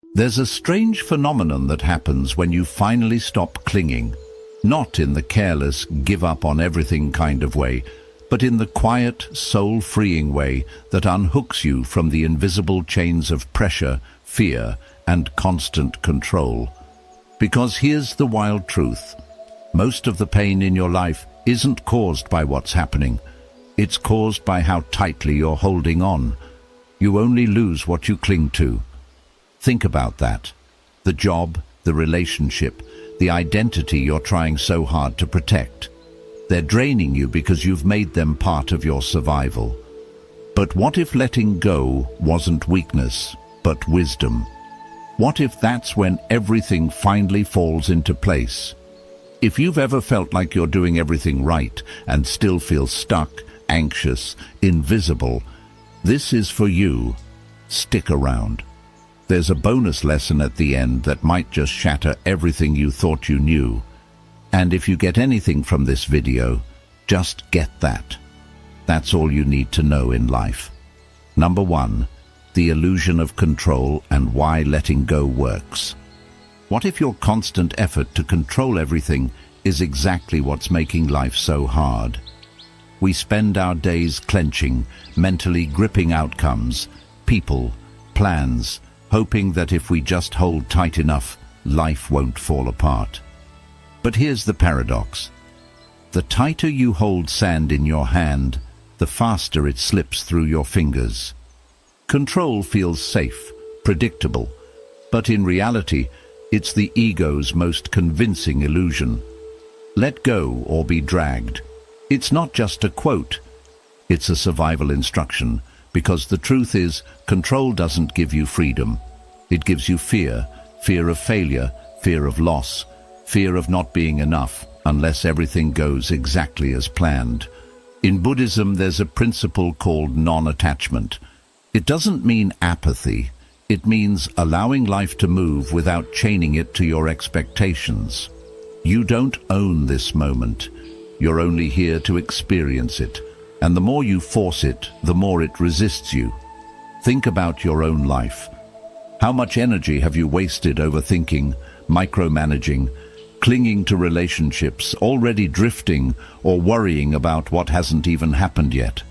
There's a strange phenomenon that happens when you finally stop clinging, not in the careless, give up on everything kind of way, but in the quiet, soul-freeing way that unhooks you from the invisible chains of pressure, fear, and constant control. Because here's the wild truth. Most of the pain in your life isn't caused by what's happening. It's caused by how tightly you're holding on. You only lose what you cling to. Think about that. The job, the relationship, the identity you're trying so hard to protect. They're draining you because you've made them part of your survival. But what if letting go wasn't weakness, but wisdom? What if that's when everything finally falls into place? If you've ever felt like you're doing everything right and still feel stuck, anxious, invisible, this is for you. Stick around. There's a bonus lesson at the end that might just shatter everything you thought you knew. And if you get anything from this video, just get that. That's all you need to know in life. Number 1, the illusion of control and why letting go works. What if your constant effort to control everything is exactly what's making life so hard? We spend our days clenching, mentally gripping outcomes, people, plans, hoping that if we just hold tight enough, life won't fall apart. But here's the paradox. The tighter you hold sand in your hand, the faster it slips through your fingers. Control feels safe, predictable, but in reality, it's the ego's most convincing illusion. Let go or be dragged. It's not just a quote, it's a survival instruction, because the truth is, control doesn't give you freedom. It gives you fear, fear of failure, fear of loss, fear of not being enough unless everything goes exactly as planned. In Buddhism, there's a principle called non-attachment. It doesn't mean apathy. It means allowing life to move without chaining it to your expectations. You don't own this moment. You're only here to experience it. And the more you force it, the more it resists you. Think about your own life. How much energy have you wasted overthinking, micromanaging, clinging to relationships, already drifting, or worrying about what hasn't even happened yet?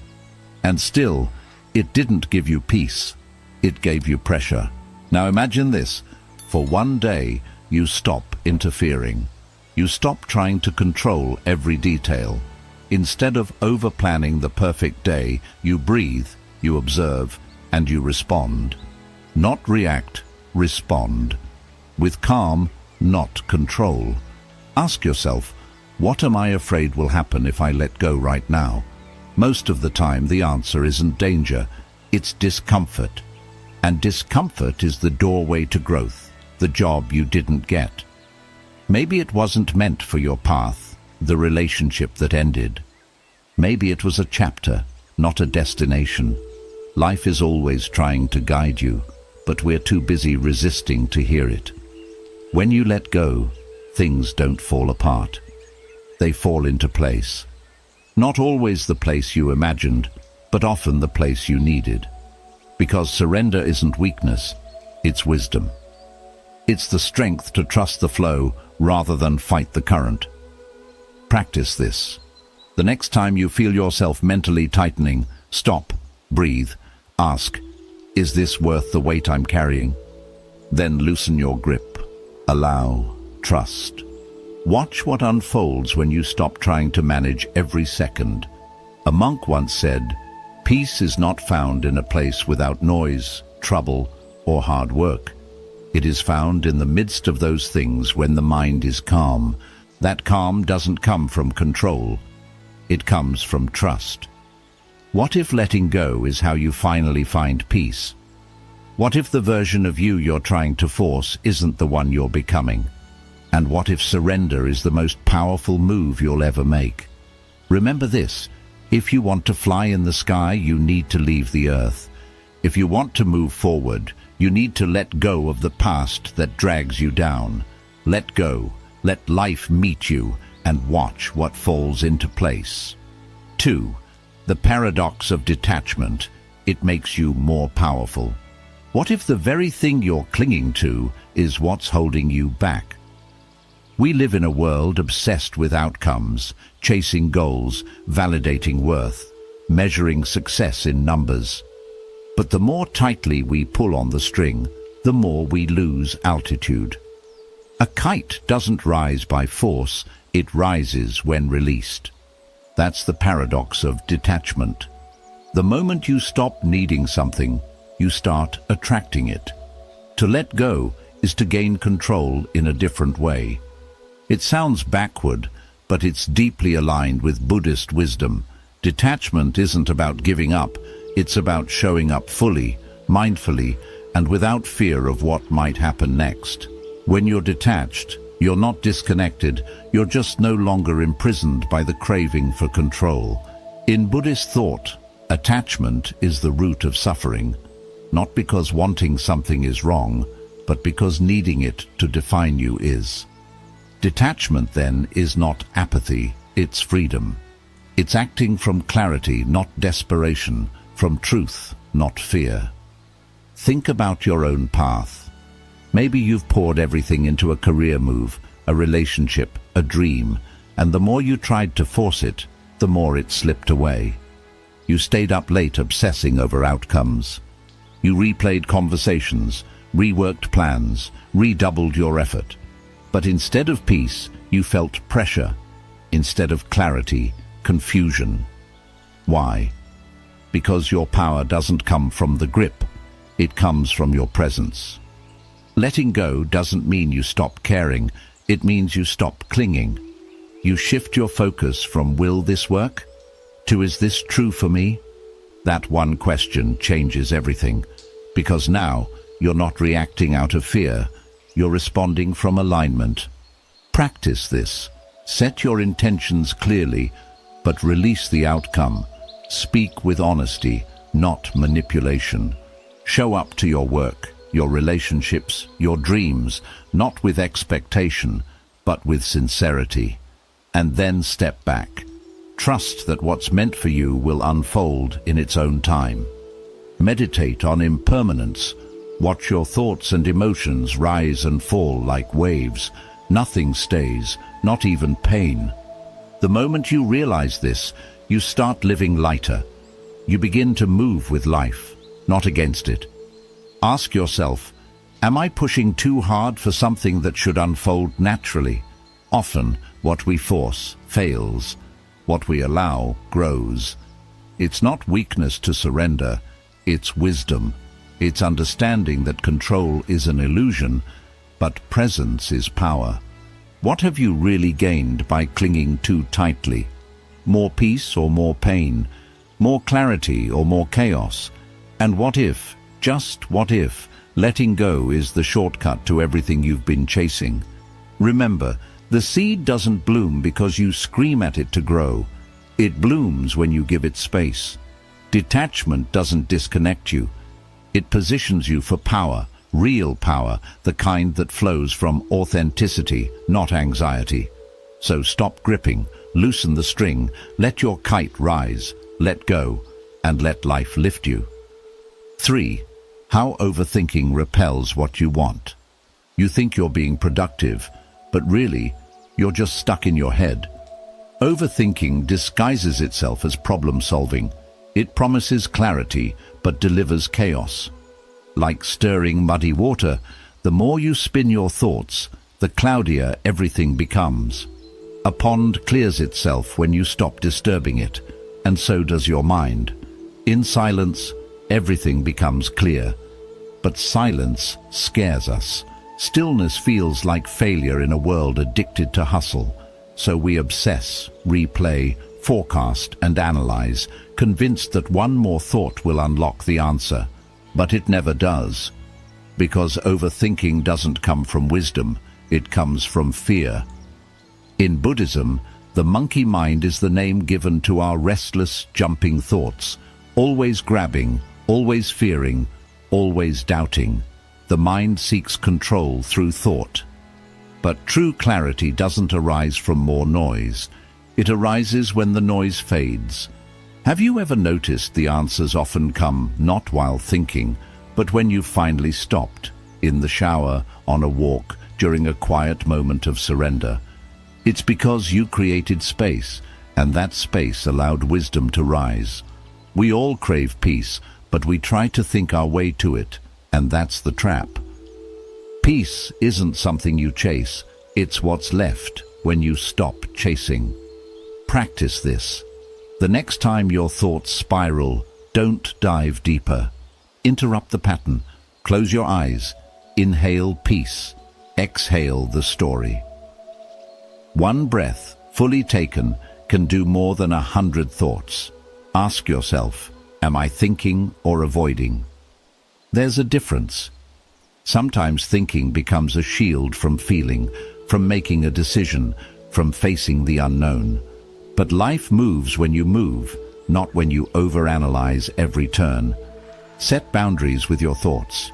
And still, it didn't give you peace. It gave you pressure. Now imagine this. For one day, you stop interfering. You stop trying to control every detail. Instead of over-planning the perfect day, you breathe, you observe, and you respond. Not react, respond. With calm, not control. Ask yourself, what am I afraid will happen if I let go right now? Most of the time, the answer isn't danger, it's discomfort. And discomfort is the doorway to growth, the job you didn't get. Maybe it wasn't meant for your path, the relationship that ended. Maybe it was a chapter, not a destination. Life is always trying to guide you, but we're too busy resisting to hear it. When you let go, things don't fall apart. They fall into place. Not always the place you imagined, but often the place you needed. Because surrender isn't weakness, it's wisdom. It's the strength to trust the flow rather than fight the current. Practice this. The next time you feel yourself mentally tightening, stop, breathe, ask, is this worth the weight I'm carrying? Then loosen your grip. Allow, trust. Watch what unfolds when you stop trying to manage every second. A monk once said, "Peace is not found in a place without noise, trouble, or hard work. It is found in the midst of those things when the mind is calm. That calm doesn't come from control. It comes from trust." What if letting go is how you finally find peace? What if the version of you you're trying to force isn't the one you're becoming? And what if surrender is the most powerful move you'll ever make? Remember this, if you want to fly in the sky, you need to leave the earth. If you want to move forward, you need to let go of the past that drags you down. Let go, let life meet you, and watch what falls into place. 2. The paradox of detachment. It makes you more powerful. What if the very thing you're clinging to is what's holding you back? We live in a world obsessed with outcomes, chasing goals, validating worth, measuring success in numbers. But the more tightly we pull on the string, the more we lose altitude. A kite doesn't rise by force, it rises when released. That's the paradox of detachment. The moment you stop needing something, you start attracting it. To let go is to gain control in a different way. It sounds backward, but it's deeply aligned with Buddhist wisdom. Detachment isn't about giving up, it's about showing up fully, mindfully, and without fear of what might happen next. When you're detached, you're not disconnected, you're just no longer imprisoned by the craving for control. In Buddhist thought, attachment is the root of suffering, not because wanting something is wrong, but because needing it to define you is. Detachment, then, is not apathy, it's freedom. It's acting from clarity, not desperation, from truth, not fear. Think about your own path. Maybe you've poured everything into a career move, a relationship, a dream, and the more you tried to force it, the more it slipped away. You stayed up late obsessing over outcomes. You replayed conversations, reworked plans, redoubled your effort. But instead of peace, you felt pressure. Instead of clarity, confusion. Why? Because your power doesn't come from the grip, it comes from your presence. Letting go doesn't mean you stop caring, it means you stop clinging. You shift your focus from "will this work?" to "is this true for me?" That one question changes everything, because now you're not reacting out of fear, you're responding from alignment. Practice this. Set your intentions clearly, but release the outcome. Speak with honesty, not manipulation. Show up to your work, your relationships, your dreams, not with expectation, but with sincerity. And then step back. Trust that what's meant for you will unfold in its own time. Meditate on impermanence. Watch your thoughts and emotions rise and fall like waves. Nothing stays, not even pain. The moment you realize this, you start living lighter. You begin to move with life, not against it. Ask yourself, am I pushing too hard for something that should unfold naturally? Often, what we force fails. What we allow grows. It's not weakness to surrender, it's wisdom. It's understanding that control is an illusion, but presence is power. What have you really gained by clinging too tightly? More peace or more pain? More clarity or more chaos? And what if, just what if, letting go is the shortcut to everything you've been chasing? Remember, the seed doesn't bloom because you scream at it to grow. It blooms when you give it space. Detachment doesn't disconnect you. It positions you for power, real power, the kind that flows from authenticity, not anxiety. So stop gripping, loosen the string, let your kite rise, let go, and let life lift you. 3. How overthinking repels what you want. You think you're being productive, but really, you're just stuck in your head. Overthinking disguises itself as problem solving. It promises clarity, but delivers chaos. Like stirring muddy water, the more you spin your thoughts, the cloudier everything becomes. A pond clears itself when you stop disturbing it, and so does your mind. In silence, everything becomes clear. But silence scares us. Stillness feels like failure in a world addicted to hustle. So we obsess, replay, forecast and analyze, convinced that one more thought will unlock the answer. But it never does. Because overthinking doesn't come from wisdom, it comes from fear. In Buddhism, the monkey mind is the name given to our restless, jumping thoughts, always grabbing, always fearing, always doubting. The mind seeks control through thought. But true clarity doesn't arise from more noise. It arises when the noise fades. Have you ever noticed the answers often come not while thinking, but when you've finally stopped, in the shower, on a walk, during a quiet moment of surrender. It's because you created space, and that space allowed wisdom to rise. We all crave peace, but we try to think our way to it, and that's the trap. Peace isn't something you chase, it's what's left when you stop chasing. Practice this. The next time your thoughts spiral, don't dive deeper. Interrupt the pattern. Close your eyes. Inhale peace. Exhale the story. One breath, fully taken, can do more than 100 thoughts. Ask yourself, am I thinking or avoiding? There's a difference. Sometimes thinking becomes a shield from feeling, from making a decision, from facing the unknown. But life moves when you move, not when you overanalyze every turn. Set boundaries with your thoughts.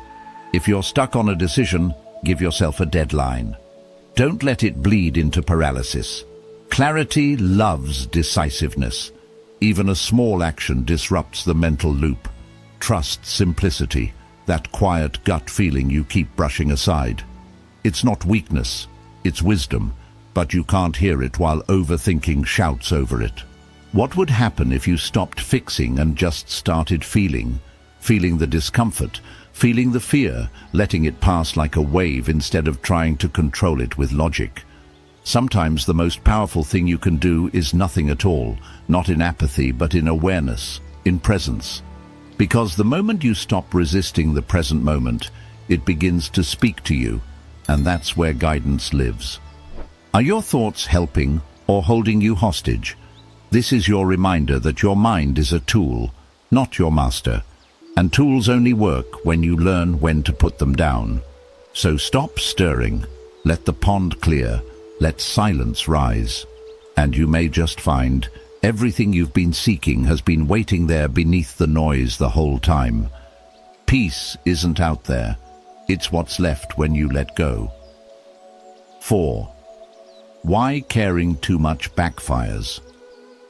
If you're stuck on a decision, give yourself a deadline. Don't let it bleed into paralysis. Clarity loves decisiveness. Even a small action disrupts the mental loop. Trust simplicity, that quiet gut feeling you keep brushing aside. It's not weakness, it's wisdom, but you can't hear it while overthinking shouts over it. What would happen if you stopped fixing and just started feeling? Feeling the discomfort, feeling the fear, letting it pass like a wave instead of trying to control it with logic. Sometimes the most powerful thing you can do is nothing at all, not in apathy but in awareness, in presence. Because the moment you stop resisting the present moment, it begins to speak to you, and that's where guidance lives. Are your thoughts helping or holding you hostage? This is your reminder that your mind is a tool, not your master. And tools only work when you learn when to put them down. So stop stirring, let the pond clear, let silence rise. And you may just find everything you've been seeking has been waiting there beneath the noise the whole time. Peace isn't out there, it's what's left when you let go. 4. Why caring too much backfires?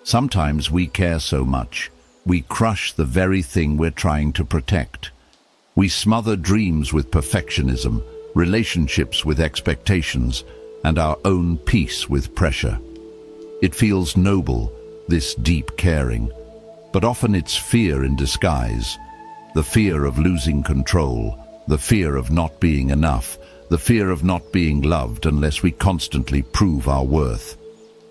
Sometimes we care so much, we crush the very thing we're trying to protect. We smother dreams with perfectionism, relationships with expectations, and our own peace with pressure. It feels noble, this deep caring, but often it's fear in disguise. The fear of losing control, the fear of not being enough, the fear of not being loved unless we constantly prove our worth.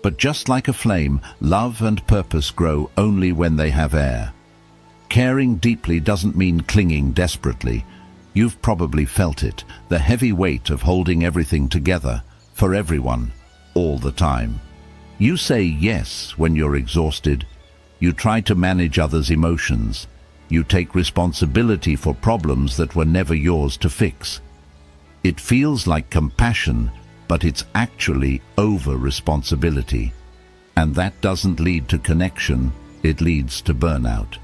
But just like a flame, love and purpose grow only when they have air. Caring deeply doesn't mean clinging desperately. You've probably felt it, the heavy weight of holding everything together, for everyone, all the time. You say yes when you're exhausted. You try to manage others' emotions. You take responsibility for problems that were never yours to fix. It feels like compassion, but it's actually over-responsibility. And that doesn't lead to connection, it leads to burnout.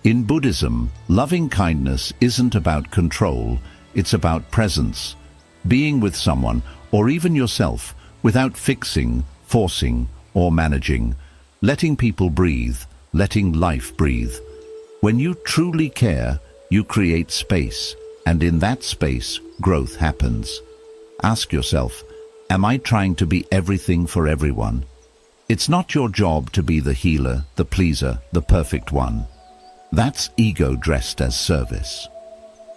In Buddhism, loving kindness isn't about control, it's about presence. Being with someone, or even yourself, without fixing, forcing, or managing. Letting people breathe, letting life breathe. When you truly care, you create space, and in that space, growth happens. Ask yourself, am I trying to be everything for everyone? It's not your job to be the healer, the pleaser, the perfect one. That's ego dressed as service.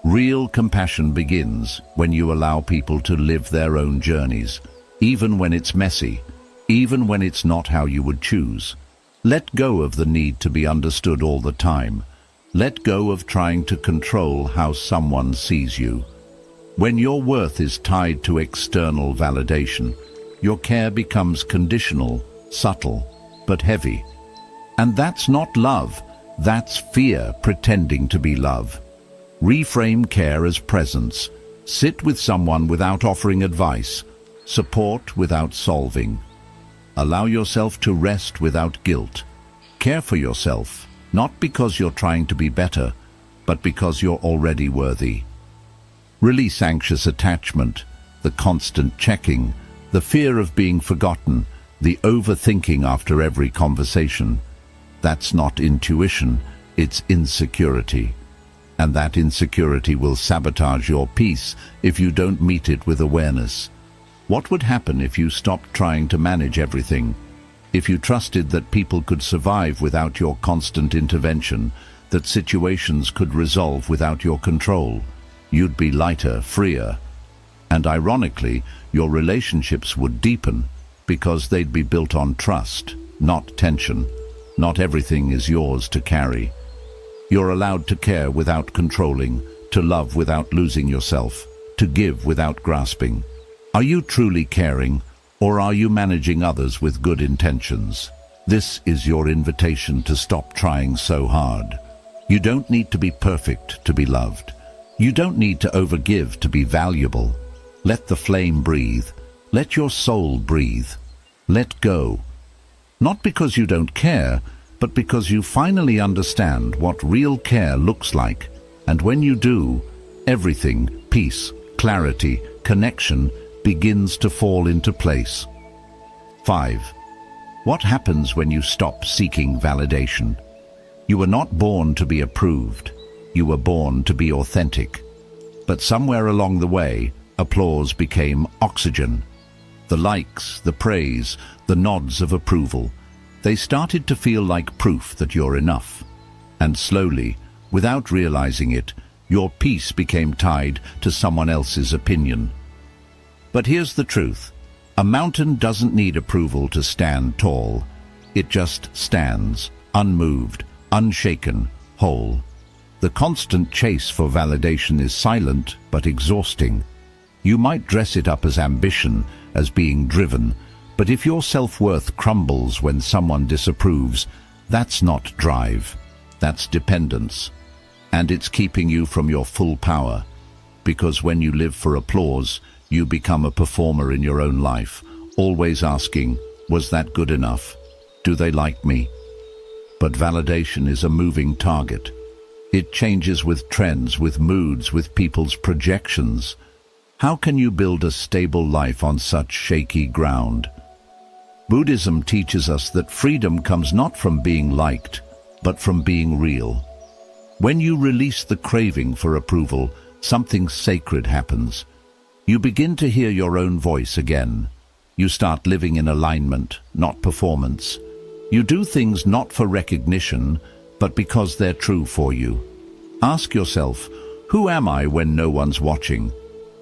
Real compassion begins when you allow people to live their own journeys, even when it's messy, even when it's not how you would choose. Let go of the need to be understood all the time. Let go of trying to control how someone sees you. When your worth is tied to external validation, your care becomes conditional, subtle, but heavy. And that's not love, that's fear pretending to be love. Reframe care as presence. Sit with someone without offering advice, support without solving. Allow yourself to rest without guilt. Care for yourself, not because you're trying to be better, but because you're already worthy. Release anxious attachment, the constant checking, the fear of being forgotten, the overthinking after every conversation. That's not intuition, it's insecurity. and that insecurity will sabotage your peace if you don't meet it with awareness. What would happen if you stopped trying to manage everything? If you trusted that people could survive without your constant intervention, that situations could resolve without your control? You'd be lighter, freer. And ironically, your relationships would deepen because they'd be built on trust, not tension. Not everything is yours to carry. You're allowed to care without controlling, to love without losing yourself, to give without grasping. Are you truly caring, or are you managing others with good intentions? This is your invitation to stop trying so hard. You don't need to be perfect to be loved. You don't need to overgive to be valuable. Let the flame breathe. Let your soul breathe. Let go. Not because you don't care, but because you finally understand what real care looks like. And when you do, everything, peace, clarity, connection, begins to fall into place. 5. What happens when you stop seeking validation? You were not born to be approved. You were born to be authentic. But somewhere along the way, applause became oxygen. The likes, the praise, the nods of approval. They started to feel like proof that you're enough. And slowly, without realizing it, your peace became tied to someone else's opinion. But here's the truth. A mountain doesn't need approval to stand tall. It just stands, unmoved, unshaken, whole. The constant chase for validation is silent but exhausting. You might dress it up as ambition, as being driven, but if your self-worth crumbles when someone disapproves, that's not drive, that's dependence. And it's keeping you from your full power. Because when you live for applause, you become a performer in your own life, always asking, was that good enough? Do they like me? But validation is a moving target. It changes with trends, with moods, with people's projections. How can you build a stable life on such shaky ground? Buddhism teaches us that freedom comes not from being liked, but from being real. When you release the craving for approval, something sacred happens. You begin to hear your own voice again. You start living in alignment, not performance. You do things not for recognition, but because they're true for you. Ask yourself, who am I when no one's watching?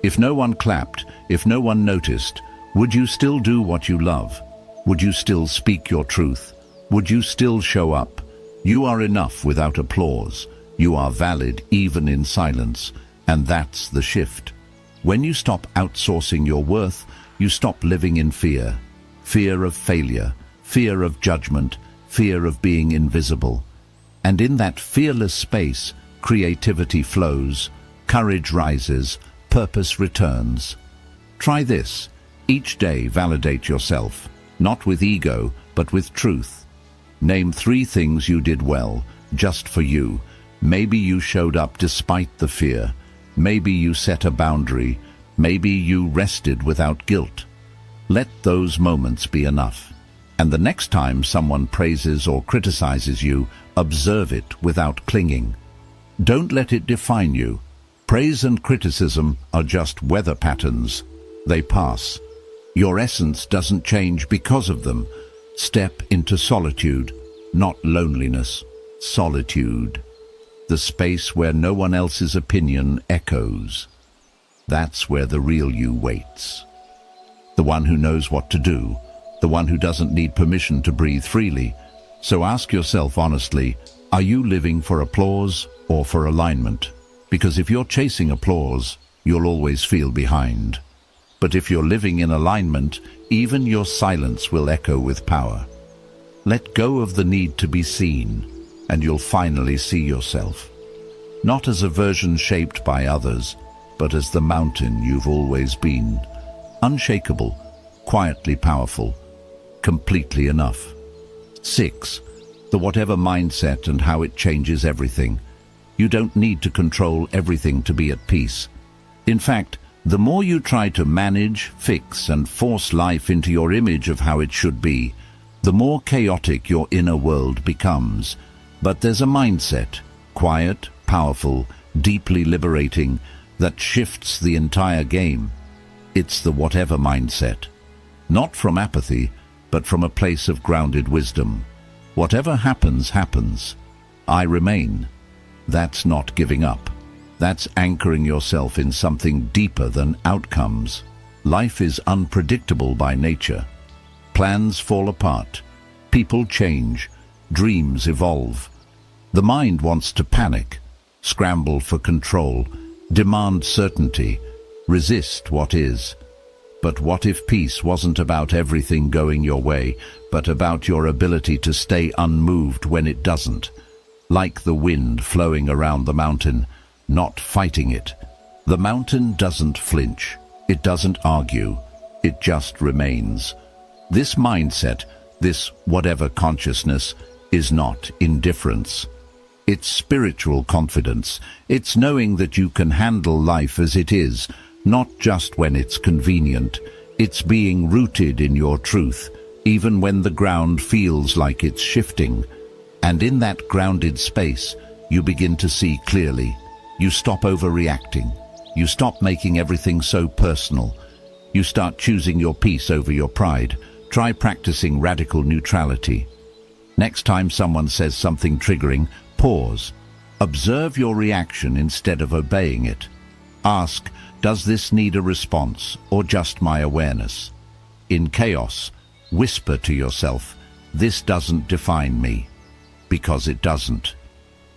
If no one clapped, if no one noticed, would you still do what you love? Would you still speak your truth? Would you still show up? You are enough without applause. You are valid even in silence. And that's the shift. When you stop outsourcing your worth, you stop living in fear. Fear of failure, fear of judgment, fear of being invisible. And in that fearless space, creativity flows, courage rises, purpose returns. Try this. Each day validate yourself, not with ego, but with truth. Name 3 things you did well, just for you. Maybe you showed up despite the fear. Maybe you set a boundary. Maybe you rested without guilt. Let those moments be enough. And the next time someone praises or criticizes you, observe it without clinging. Don't let it define you. Praise and criticism are just weather patterns. They pass. Your essence doesn't change because of them. Step into solitude, not loneliness. Solitude. The space where no one else's opinion echoes. That's where the real you waits. The one who knows what to do. The one who doesn't need permission to breathe freely. So ask yourself honestly, are you living for applause or for alignment? Because if you're chasing applause, you'll always feel behind. But if you're living in alignment, even your silence will echo with power. Let go of the need to be seen, and you'll finally see yourself. Not as a version shaped by others, but as the mountain you've always been. Unshakable, quietly powerful, completely enough. 6. The whatever mindset and how it changes everything. You don't need to control everything to be at peace. In fact, the more you try to manage, fix, and force life into your image of how it should be, the more chaotic your inner world becomes. But there's a mindset, quiet, powerful, deeply liberating, that shifts the entire game. It's the whatever mindset. Not from apathy, but from a place of grounded wisdom. Whatever happens, happens. I remain. That's not giving up. That's anchoring yourself in something deeper than outcomes. Life is unpredictable by nature. Plans fall apart. People change. Dreams evolve. The mind wants to panic, scramble for control, demand certainty, resist what is. But what if peace wasn't about everything going your way, but about your ability to stay unmoved when it doesn't? Like the wind flowing around the mountain, not fighting it. The mountain doesn't flinch. It doesn't argue. It just remains. This mindset, this whatever consciousness, is not indifference. It's spiritual confidence. It's knowing that you can handle life as it is, not just when it's convenient. It's being rooted in your truth, even when the ground feels like it's shifting. And in that grounded space, you begin to see clearly. You stop overreacting. You stop making everything so personal. You start choosing your peace over your pride. Try practicing radical neutrality. Next time someone says something triggering, pause. Observe your reaction instead of obeying it. Ask, does this need a response or just my awareness? In chaos, whisper to yourself, this doesn't define me. Because it doesn't.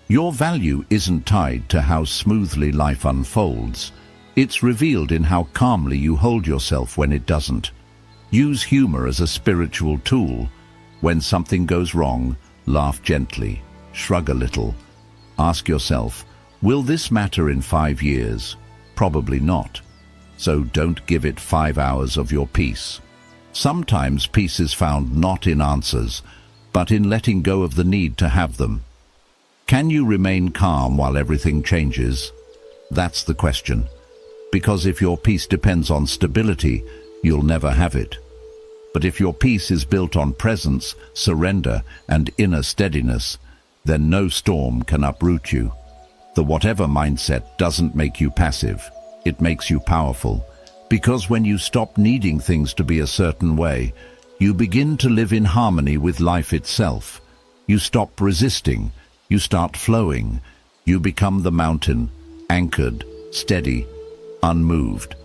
Your value isn't tied to how smoothly life unfolds. It's revealed in how calmly you hold yourself when it doesn't. Use humor as a spiritual tool. When something goes wrong, laugh gently, shrug a little. Ask yourself, will this matter in 5 years? Probably not. So don't give it 5 hours of your peace. Sometimes peace is found not in answers, but in letting go of the need to have them. Can you remain calm while everything changes? That's the question. Because if your peace depends on stability, you'll never have it. But if your peace is built on presence, surrender, and inner steadiness, then no storm can uproot you. The whatever mindset doesn't make you passive. It makes you powerful. Because when you stop needing things to be a certain way, you begin to live in harmony with life itself. You stop resisting. You start flowing. You become the mountain, anchored, steady, unmoved.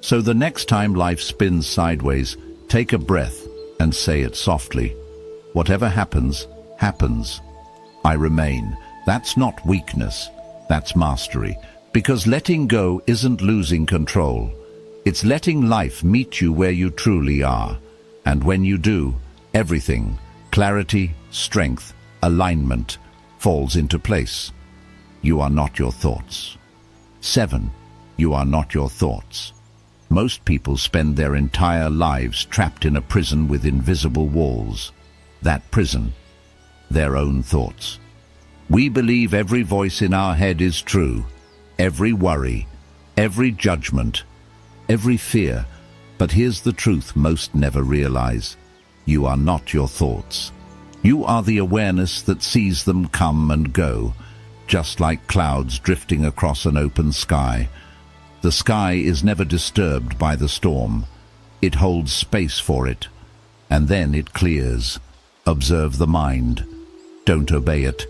So the next time life spins sideways, take a breath and say it softly. Whatever happens, happens. I remain. That's not weakness. That's mastery. Because letting go isn't losing control. It's letting life meet you where you truly are. And when you do, everything, clarity, strength, alignment, falls into place. You are not your thoughts. 7. You are not your thoughts. Most people spend their entire lives trapped in a prison with invisible walls. That prison, their own thoughts. We believe every voice in our head is true, every worry, every judgment, every fear. But here's the truth most never realize. You are not your thoughts. You are the awareness that sees them come and go, just like clouds drifting across an open sky. The sky is never disturbed by the storm. It holds space for it, and then it clears. Observe the mind. Don't obey it.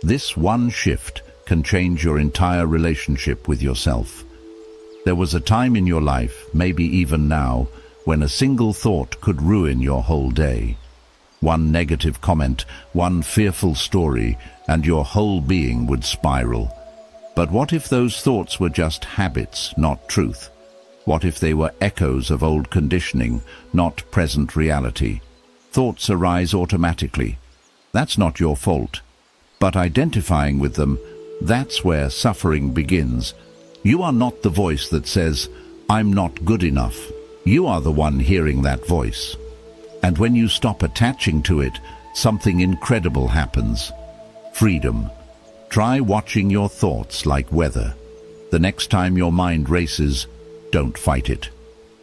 This one shift can change your entire relationship with yourself. There was a time in your life, maybe even now, when a single thought could ruin your whole day. One negative comment, one fearful story, and your whole being would spiral. But what if those thoughts were just habits, not truth? What if they were echoes of old conditioning, not present reality? Thoughts arise automatically. That's not your fault. But identifying with them, that's where suffering begins. You are not the voice that says, I'm not good enough. You are the one hearing that voice. And when you stop attaching to it, something incredible happens. Freedom. Try watching your thoughts like weather. The next time your mind races, don't fight it.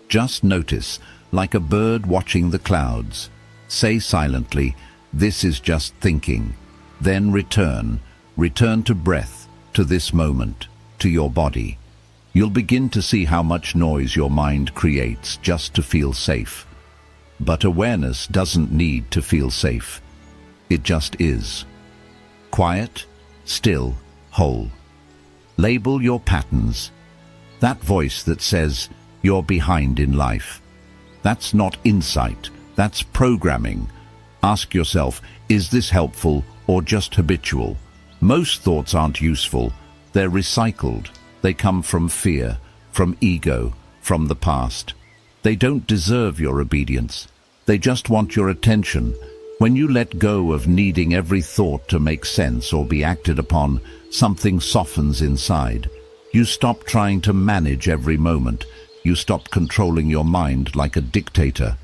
Just notice, like a bird watching the clouds. Say silently, this is just thinking. Then return to breath, to this moment, to your body. You'll begin to see how much noise your mind creates just to feel safe. But awareness doesn't need to feel safe. It just is. Quiet, still, whole. Label your patterns. That voice that says you're behind in life. That's not insight, that's programming. Ask yourself, is this helpful or just habitual? Most thoughts aren't useful, they're recycled. They come from fear, from ego, from the past. They don't deserve your obedience. They just want your attention. When you let go of needing every thought to make sense or be acted upon, something softens inside. You stop trying to manage every moment. You stop controlling your mind like a dictator.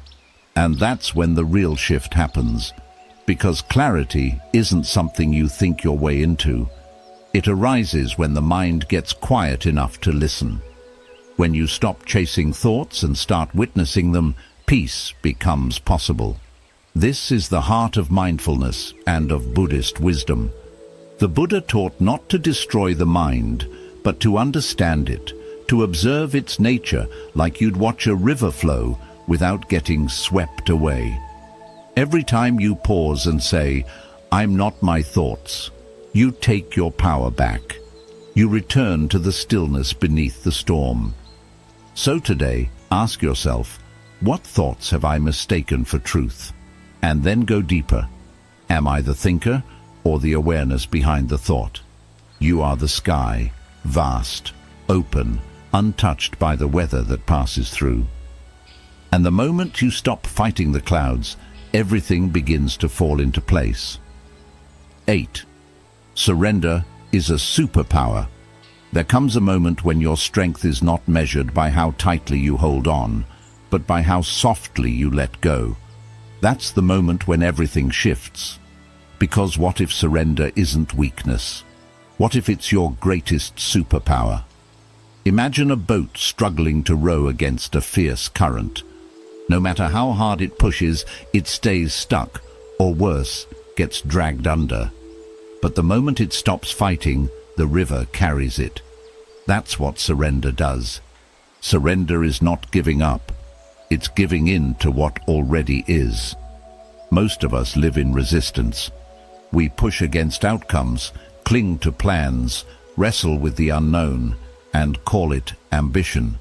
And that's when the real shift happens. Because clarity isn't something you think your way into. It arises when the mind gets quiet enough to listen. When you stop chasing thoughts and start witnessing them, peace becomes possible. This is the heart of mindfulness and of Buddhist wisdom. The Buddha taught not to destroy the mind, but to understand it, to observe its nature like you'd watch a river flow without getting swept away. Every time you pause and say, "I'm not my thoughts," you take your power back. You return to the stillness beneath the storm. So today, ask yourself, what thoughts have I mistaken for truth? And then go deeper. Am I the thinker or the awareness behind the thought? You are the sky, vast, open, untouched by the weather that passes through. And the moment you stop fighting the clouds, everything begins to fall into place. 8. Surrender is a superpower. There comes a moment when your strength is not measured by how tightly you hold on, but by how softly you let go. That's the moment when everything shifts. Because what if surrender isn't weakness? What if it's your greatest superpower? Imagine a boat struggling to row against a fierce current. No matter how hard it pushes, it stays stuck, or worse, gets dragged under. But the moment it stops fighting, the river carries it. That's what surrender does. Surrender is not giving up. It's giving in to what already is. Most of us live in resistance. We push against outcomes, cling to plans, wrestle with the unknown, and call it ambition.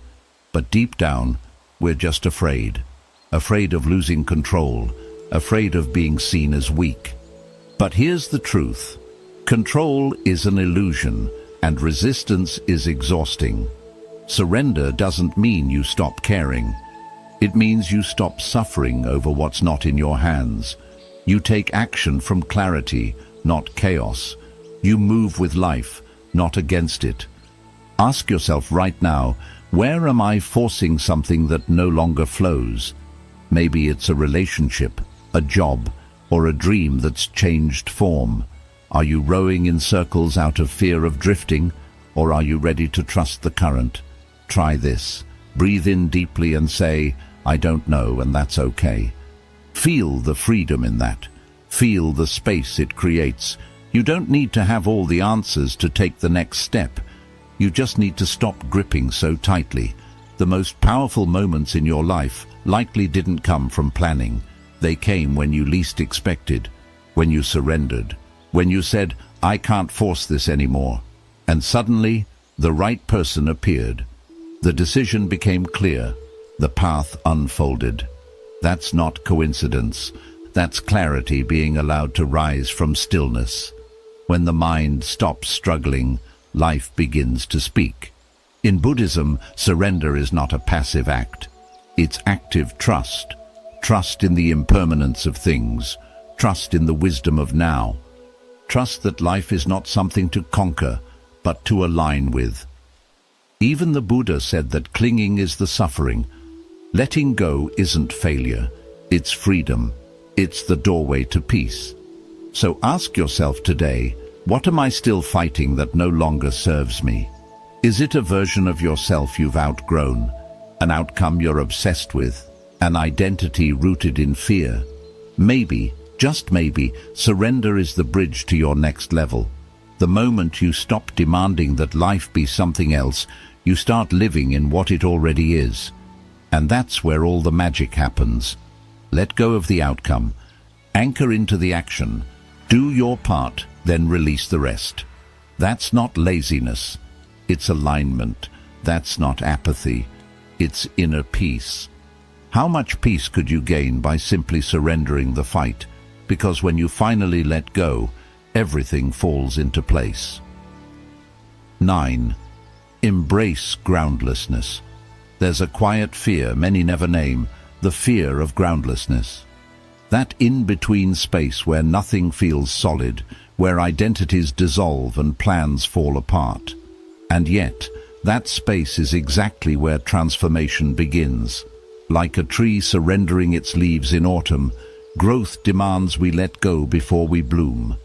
But deep down, we're just afraid. Afraid of losing control, afraid of being seen as weak. But here's the truth. Control is an illusion, and resistance is exhausting. Surrender doesn't mean you stop caring. It means you stop suffering over what's not in your hands. You take action from clarity, not chaos. You move with life, not against it. Ask yourself right now, where am I forcing something that no longer flows? Maybe it's a relationship, a job, or a dream that's changed form. Are you rowing in circles out of fear of drifting, or are you ready to trust the current? Try this. Breathe in deeply and say, "I don't know," and that's okay. Feel the freedom in that. Feel the space it creates. You don't need to have all the answers to take the next step. You just need to stop gripping so tightly. The most powerful moments in your life likely didn't come from planning. They came when you least expected, when you surrendered, when you said, "I can't force this anymore." And suddenly, the right person appeared. The decision became clear. The path unfolded. That's not coincidence. That's clarity being allowed to rise from stillness. When the mind stops struggling, life begins to speak. In Buddhism, surrender is not a passive act. It's active trust. Trust in the impermanence of things. Trust in the wisdom of now. Trust that life is not something to conquer, but to align with. Even the Buddha said that clinging is the suffering. Letting go isn't failure. It's freedom. It's the doorway to peace. So ask yourself today, what am I still fighting that no longer serves me? Is it a version of yourself you've outgrown? An outcome you're obsessed with? An identity rooted in fear? Maybe, just maybe, surrender is the bridge to your next level. The moment you stop demanding that life be something else, you start living in what it already is. And that's where all the magic happens. Let go of the outcome. Anchor into the action. Do your part, then release the rest. That's not laziness. It's alignment. That's not apathy. It's inner peace. How much peace could you gain by simply surrendering the fight? Because when you finally let go, everything falls into place. 9. Embrace groundlessness. There's a quiet fear many never name, the fear of groundlessness. That in-between space where nothing feels solid, where identities dissolve and plans fall apart. And yet, that space is exactly where transformation begins. Like a tree surrendering its leaves in autumn, growth demands we let go before we bloom.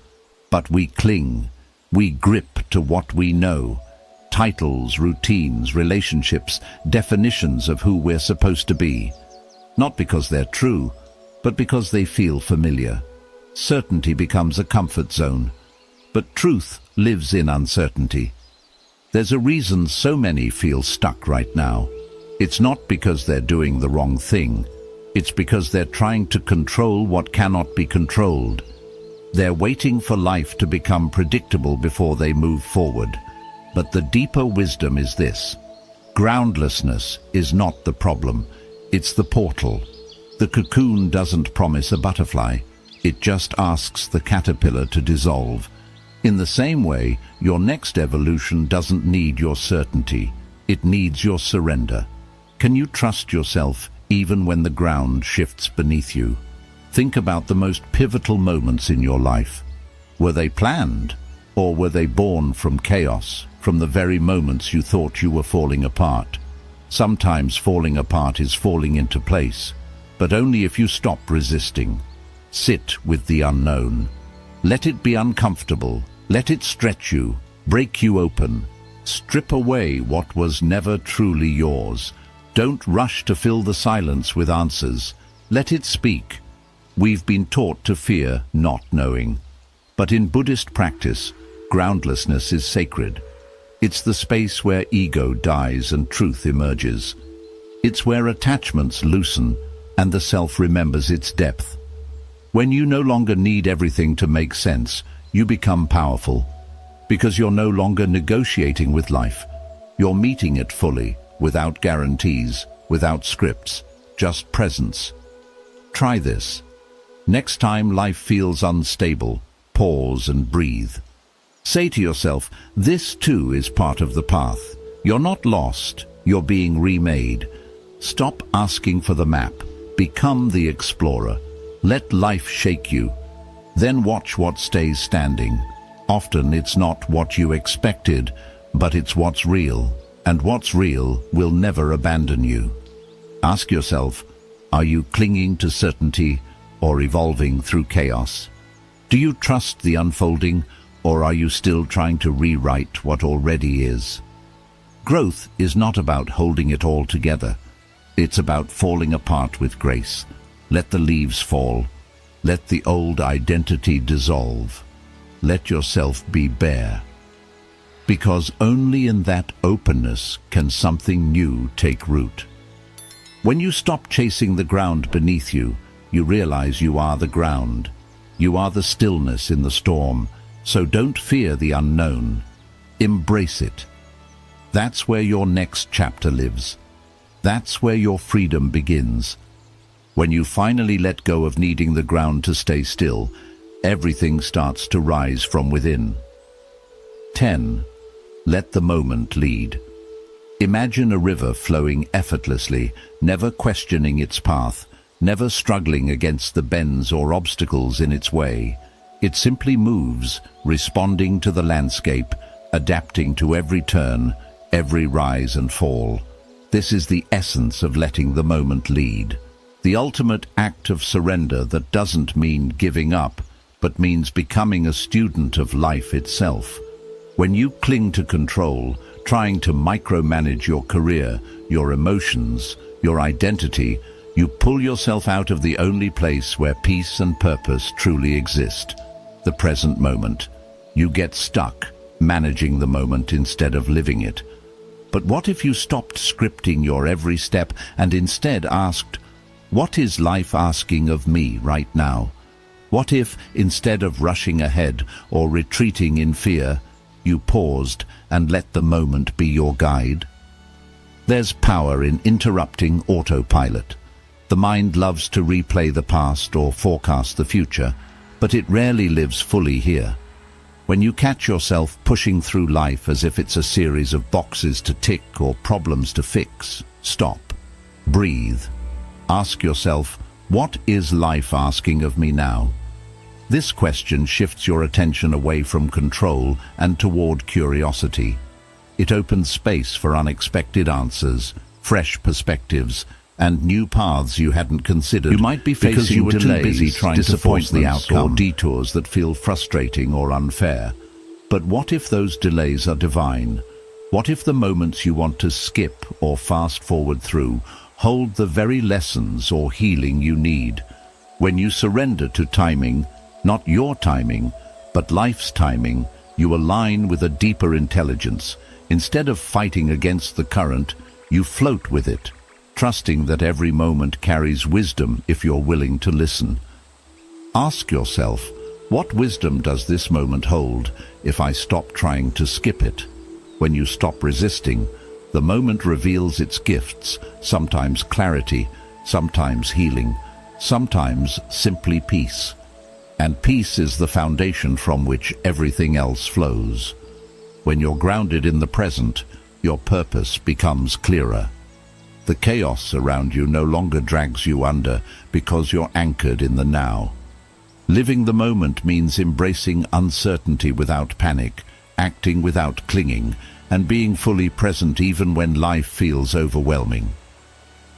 But we cling, we grip to what we know. Titles, routines, relationships, definitions of who we're supposed to be. Not because they're true, but because they feel familiar. Certainty becomes a comfort zone, but truth lives in uncertainty. There's a reason so many feel stuck right now. It's not because they're doing the wrong thing. It's because they're trying to control what cannot be controlled. They're waiting for life to become predictable before they move forward. But the deeper wisdom is this. Groundlessness is not the problem. It's the portal. The cocoon doesn't promise a butterfly. It just asks the caterpillar to dissolve. In the same way, your next evolution doesn't need your certainty. It needs your surrender. Can you trust yourself even when the ground shifts beneath you? Think about the most pivotal moments in your life. Were they planned? Or were they born from chaos, from the very moments you thought you were falling apart? Sometimes falling apart is falling into place, but only if you stop resisting. Sit with the unknown. Let it be uncomfortable. Let it stretch you, break you open. Strip away what was never truly yours. Don't rush to fill the silence with answers. Let it speak. We've been taught to fear not knowing. But in Buddhist practice, groundlessness is sacred. It's the space where ego dies and truth emerges. It's where attachments loosen and the self remembers its depth. When you no longer need everything to make sense, you become powerful. Because you're no longer negotiating with life. You're meeting it fully, without guarantees, without scripts, just presence. Try this. Next time life feels unstable, pause and breathe. Say to yourself, this too is part of the path. You're not lost, you're being remade. Stop asking for the map. Become the explorer. Let life shake you. Then watch what stays standing. Often it's not what you expected, but it's what's real. And what's real will never abandon you. Ask yourself, are you clinging to certainty or evolving through chaos? Do you trust the unfolding, or are you still trying to rewrite what already is? Growth is not about holding it all together. It's about falling apart with grace. Let the leaves fall. Let the old identity dissolve. Let yourself be bare. Because only in that openness can something new take root. When you stop chasing the ground beneath you, you realize you are the ground. You are the stillness in the storm, so don't fear the unknown. Embrace it. That's where your next chapter lives. That's where your freedom begins. When you finally let go of needing the ground to stay still, everything starts to rise from within. 10. Let the moment lead. Imagine a river flowing effortlessly, never questioning its path, never struggling against the bends or obstacles in its way. It simply moves, responding to the landscape, adapting to every turn, every rise and fall. This is the essence of letting the moment lead. The ultimate act of surrender that doesn't mean giving up, but means becoming a student of life itself. When you cling to control, trying to micromanage your career, your emotions, your identity, you pull yourself out of the only place where peace and purpose truly exist, the present moment. You get stuck, managing the moment instead of living it. But what if you stopped scripting your every step and instead asked, what is life asking of me right now? What if, instead of rushing ahead or retreating in fear, you paused and let the moment be your guide? There's power in interrupting autopilot. The mind loves to replay the past or forecast the future, but it rarely lives fully here. When you catch yourself pushing through life as if it's a series of boxes to tick or problems to fix, stop. Breathe. Ask yourself, what is life asking of me now? This question shifts your attention away from control and toward curiosity. It opens space for unexpected answers, fresh perspectives, and new paths you hadn't considered. You might be facing delays, too busy trying to force the outcome, or detours that feel frustrating or unfair. But what if those delays are divine? What if the moments you want to skip or fast forward through hold the very lessons or healing you need? When you surrender to timing, not your timing, but life's timing, you align with a deeper intelligence. Instead of fighting against the current, you float with it, trusting that every moment carries wisdom if you're willing to listen. Ask yourself, what wisdom does this moment hold if I stop trying to skip it? When you stop resisting, the moment reveals its gifts, sometimes clarity, sometimes healing, sometimes simply peace. And peace is the foundation from which everything else flows. When you're grounded in the present, your purpose becomes clearer. The chaos around you no longer drags you under because you're anchored in the now. Living the moment means embracing uncertainty without panic, acting without clinging, and being fully present even when life feels overwhelming.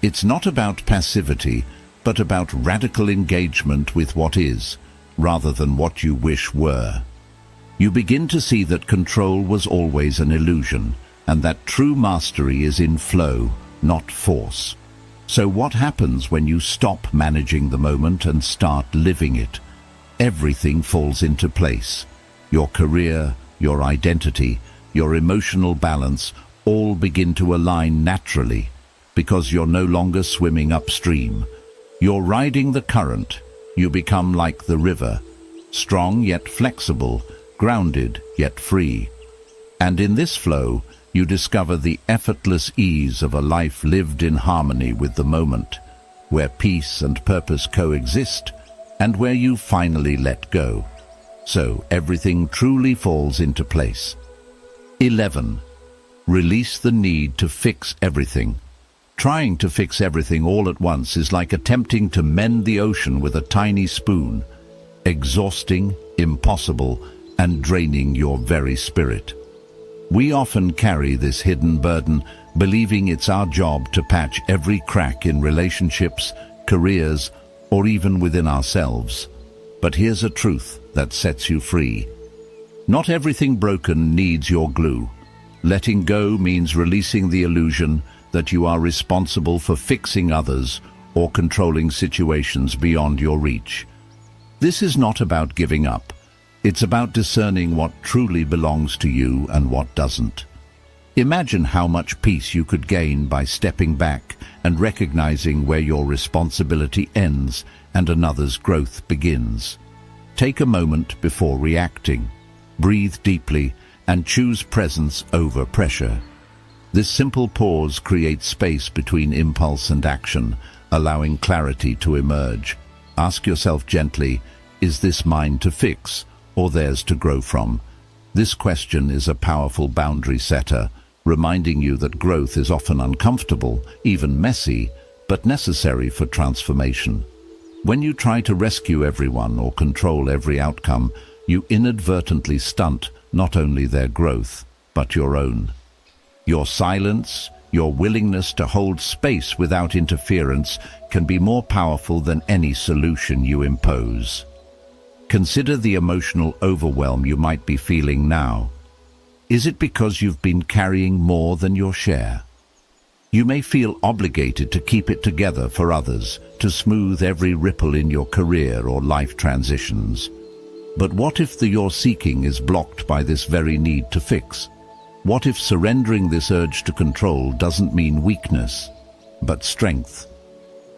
It's not about passivity, but about radical engagement with what is, rather than what you wish were. You begin to see that control was always an illusion, and that true mastery is in flow, not force. So what happens when you stop managing the moment and start living it? Everything falls into place. Your career, your identity, your emotional balance all begin to align naturally because you're no longer swimming upstream. You're riding the current. You become like the river, strong yet flexible, grounded yet free. And in this flow, you discover the effortless ease of a life lived in harmony with the moment, where peace and purpose coexist, and where you finally let go. So everything truly falls into place. 11. Release the need to fix everything. Trying to fix everything all at once is like attempting to mend the ocean with a tiny spoon, exhausting, impossible, and draining your very spirit. We often carry this hidden burden, believing it's our job to patch every crack in relationships, careers, or even within ourselves. But here's a truth that sets you free. Not everything broken needs your glue. Letting go means releasing the illusion that you are responsible for fixing others or controlling situations beyond your reach. This is not about giving up. It's about discerning what truly belongs to you and what doesn't. Imagine how much peace you could gain by stepping back and recognizing where your responsibility ends and another's growth begins. Take a moment before reacting. Breathe deeply and choose presence over pressure. This simple pause creates space between impulse and action, allowing clarity to emerge. Ask yourself gently, is this mine to fix or theirs to grow from? This question is a powerful boundary setter, reminding you that growth is often uncomfortable, even messy, but necessary for transformation. When you try to rescue everyone or control every outcome, you inadvertently stunt not only their growth, but your own. Your silence, your willingness to hold space without interference can be more powerful than any solution you impose. Consider the emotional overwhelm you might be feeling now. Is it because you've been carrying more than your share? You may feel obligated to keep it together for others, to smooth every ripple in your career or life transitions. But what if your seeking is blocked by this very need to fix? What if surrendering this urge to control doesn't mean weakness, but strength?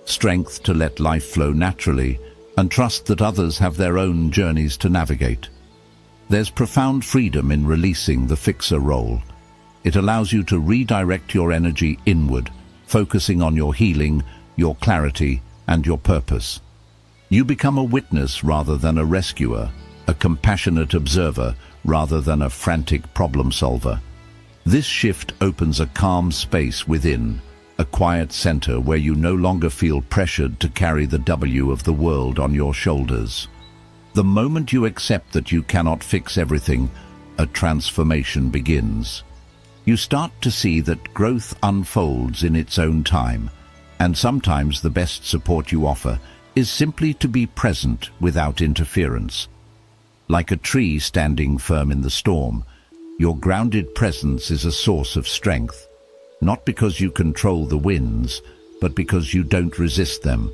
Strength to let life flow naturally and trust that others have their own journeys to navigate. There's profound freedom in releasing the fixer role. It allows you to redirect your energy inward, focusing on your healing, your clarity, and your purpose. You become a witness rather than a rescuer, a compassionate observer rather than a frantic problem solver. This shift opens a calm space within, a quiet center where you no longer feel pressured to carry the W of the world on your shoulders. The moment you accept that you cannot fix everything, a transformation begins. You start to see that growth unfolds in its own time, and sometimes the best support you offer is simply to be present without interference. Like a tree standing firm in the storm, your grounded presence is a source of strength, not because you control the winds, but because you don't resist them.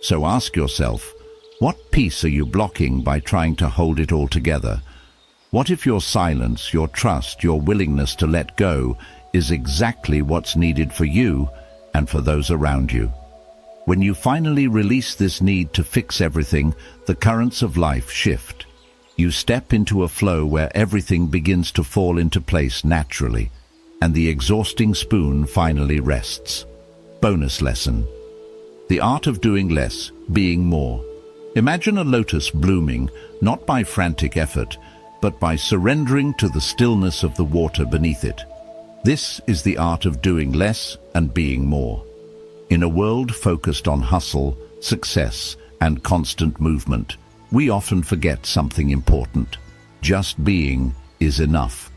So ask yourself, what piece are you blocking by trying to hold it all together? What if your silence, your trust, your willingness to let go is exactly what's needed for you and for those around you? When you finally release this need to fix everything, the currents of life shift. You step into a flow where everything begins to fall into place naturally, and the exhausting spoon finally rests. Bonus lesson. The art of doing less, being more. Imagine a lotus blooming, not by frantic effort, but by surrendering to the stillness of the water beneath it. This is the art of doing less and being more. In a world focused on hustle, success, and constant movement, we often forget something important. Just being is enough.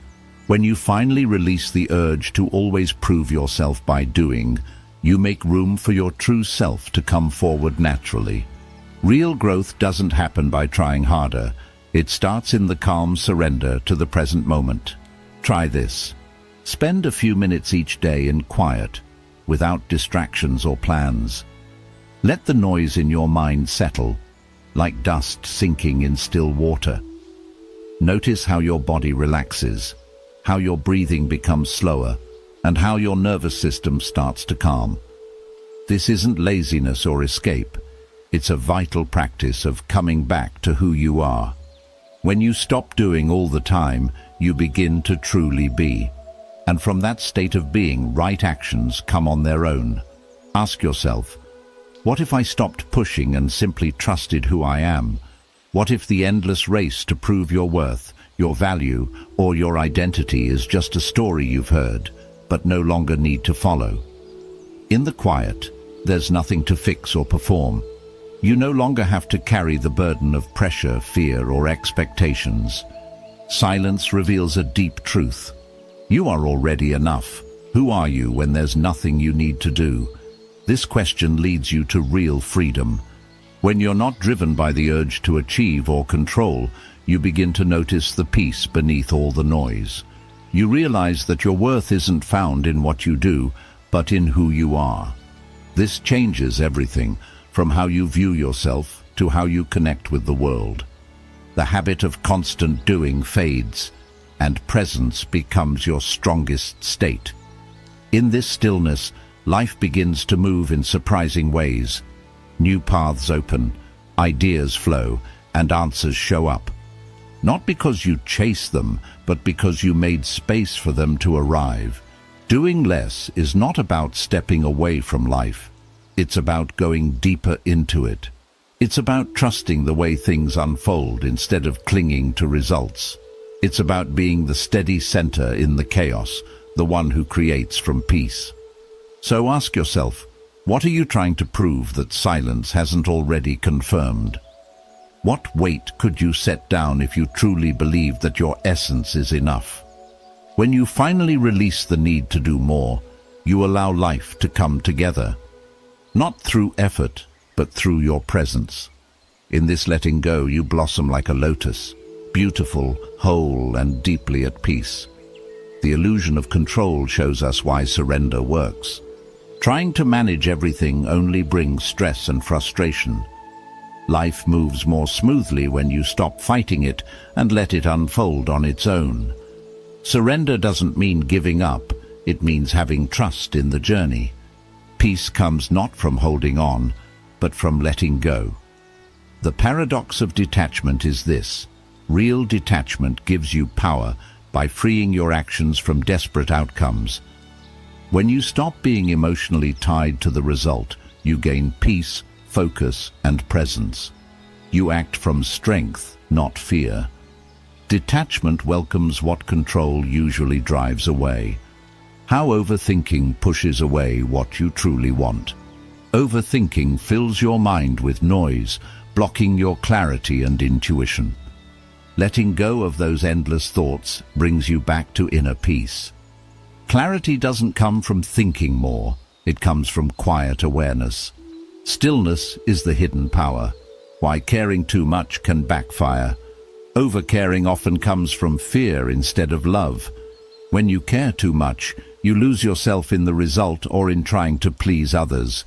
When you finally release the urge to always prove yourself by doing, you make room for your true self to come forward naturally. Real growth doesn't happen by trying harder. It starts in the calm surrender to the present moment. Try this. Spend a few minutes each day in quiet, without distractions or plans. Let the noise in your mind settle, like dust sinking in still water. Notice how your body relaxes, how your breathing becomes slower, and how your nervous system starts to calm. This isn't laziness or escape. It's a vital practice of coming back to who you are. When you stop doing all the time, you begin to truly be. And from that state of being, right actions come on their own. Ask yourself, what if I stopped pushing and simply trusted who I am? What if the endless race to prove your worth, your value, or your identity is just a story you've heard, but no longer need to follow? In the quiet, there's nothing to fix or perform. You no longer have to carry the burden of pressure, fear, or expectations. Silence reveals a deep truth. You are already enough. Who are you when there's nothing you need to do? This question leads you to real freedom. When you're not driven by the urge to achieve or control, you begin to notice the peace beneath all the noise. You realize that your worth isn't found in what you do, but in who you are. This changes everything, from how you view yourself to how you connect with the world. The habit of constant doing fades, and presence becomes your strongest state. In this stillness, life begins to move in surprising ways. New paths open, ideas flow, and answers show up. Not because you chase them, but because you made space for them to arrive. Doing less is not about stepping away from life. It's about going deeper into it. It's about trusting the way things unfold instead of clinging to results. It's about being the steady center in the chaos, the one who creates from peace. So ask yourself, what are you trying to prove that silence hasn't already confirmed? What weight could you set down if you truly believe that your essence is enough? When you finally release the need to do more, you allow life to come together. Not through effort, but through your presence. In this letting go, you blossom like a lotus, beautiful, whole, and deeply at peace. The illusion of control shows us why surrender works. Trying to manage everything only brings stress and frustration. Life moves more smoothly when you stop fighting it and let it unfold on its own. Surrender doesn't mean giving up, it means having trust in the journey. Peace comes not from holding on, but from letting go. The paradox of detachment is this: real detachment gives you power by freeing your actions from desperate outcomes. When you stop being emotionally tied to the result, you gain peace, focus, and presence. You act from strength, not fear. Detachment welcomes what control usually drives away. How overthinking pushes away what you truly want. Overthinking fills your mind with noise, blocking your clarity and intuition. Letting go of those endless thoughts brings you back to inner peace. Clarity doesn't come from thinking more, it comes from quiet awareness. Stillness is the hidden power. Why caring too much can backfire. Overcaring often comes from fear instead of love. When you care too much, you lose yourself in the result or in trying to please others.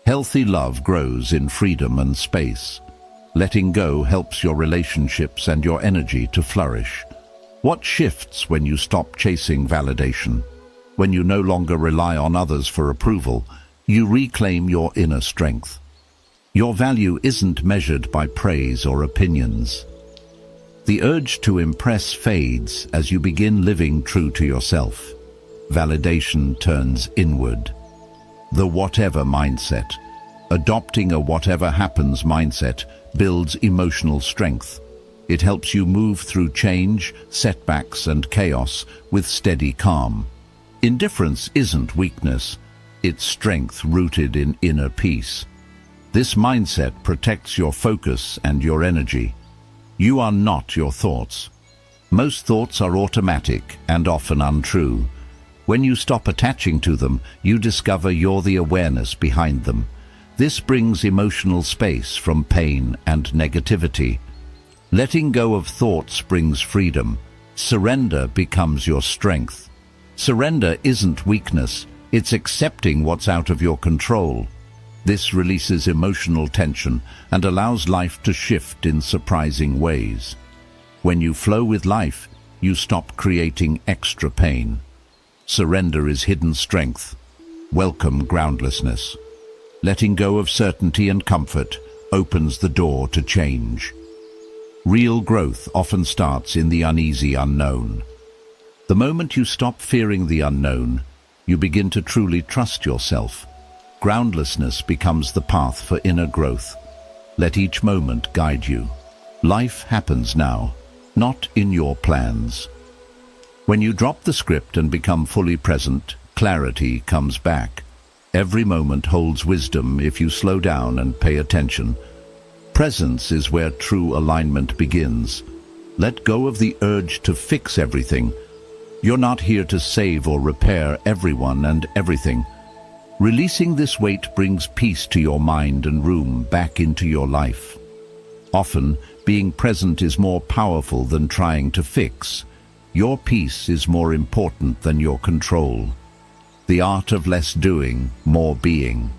Healthy love grows in freedom and space. Letting go helps your relationships and your energy to flourish. What shifts when you stop chasing validation? When you no longer rely on others for approval, you reclaim your inner strength. Your value isn't measured by praise or opinions. The urge to impress fades as you begin living true to yourself. Validation turns inward. The whatever mindset. Adopting a whatever happens mindset builds emotional strength. It helps you move through change, setbacks, and chaos with steady calm. Indifference isn't weakness, it's strength rooted in inner peace. This mindset protects your focus and your energy. You are not your thoughts. Most thoughts are automatic and often untrue. When you stop attaching to them, you discover you're the awareness behind them. This brings emotional space from pain and negativity. Letting go of thoughts brings freedom. Surrender becomes your strength. Surrender isn't weakness, it's accepting what's out of your control. This releases emotional tension and allows life to shift in surprising ways. When you flow with life, you stop creating extra pain. Surrender is hidden strength. Welcome groundlessness. Letting go of certainty and comfort opens the door to change. Real growth often starts in the uneasy unknown. The moment you stop fearing the unknown, you begin to truly trust yourself. Groundlessness becomes the path for inner growth. Let each moment guide you. Life happens now, not in your plans. When you drop the script and become fully present, clarity comes back. Every moment holds wisdom if you slow down and pay attention. Presence is where true alignment begins. Let go of the urge to fix everything. You're not here to save or repair everyone and everything. Releasing this weight brings peace to your mind and room back into your life. Often, being present is more powerful than trying to fix. Your peace is more important than your control. The art of less doing, more being.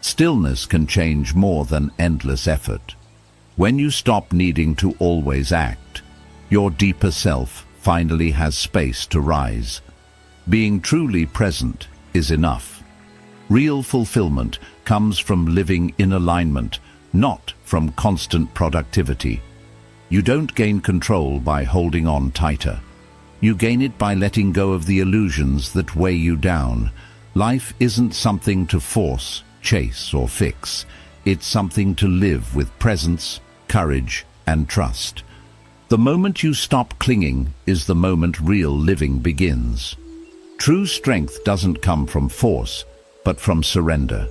Stillness can change more than endless effort. When you stop needing to always act, your deeper self finally has space to rise. Being truly present is enough. Real fulfillment comes from living in alignment, not from constant productivity. You don't gain control by holding on tighter. You gain it by letting go of the illusions that weigh you down. Life isn't something to force, chase, or fix. It's something to live with presence, courage, and trust. The moment you stop clinging is the moment real living begins. True strength doesn't come from force, but from surrender.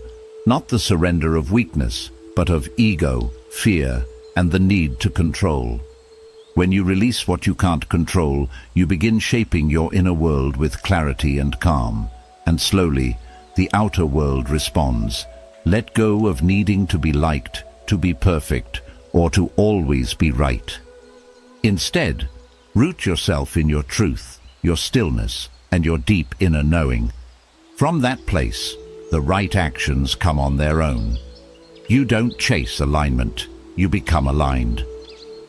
Not the surrender of weakness, but of ego, fear, and the need to control. When you release what you can't control, you begin shaping your inner world with clarity and calm. And slowly, the outer world responds. Let go of needing to be liked, to be perfect, or to always be right. Instead, root yourself in your truth, your stillness, and your deep inner knowing. From that place, the right actions come on their own. You don't chase alignment, you become aligned.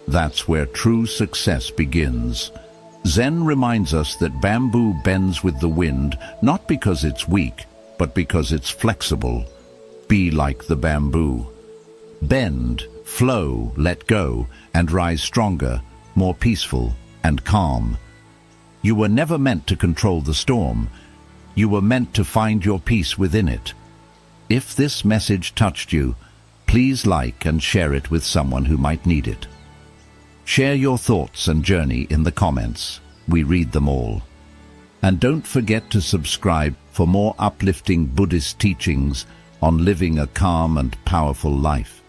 That's where true success begins. Zen reminds us that bamboo bends with the wind, not because it's weak, but because it's flexible. Be like the bamboo. Bend, flow, let go, and rise stronger, more peaceful and calm. You were never meant to control the storm. You were meant to find your peace within it. If this message touched you, please like and share it with someone who might need it. Share your thoughts and journey in the comments. We read them all. And don't forget to subscribe for more uplifting Buddhist teachings on living a calm and powerful life.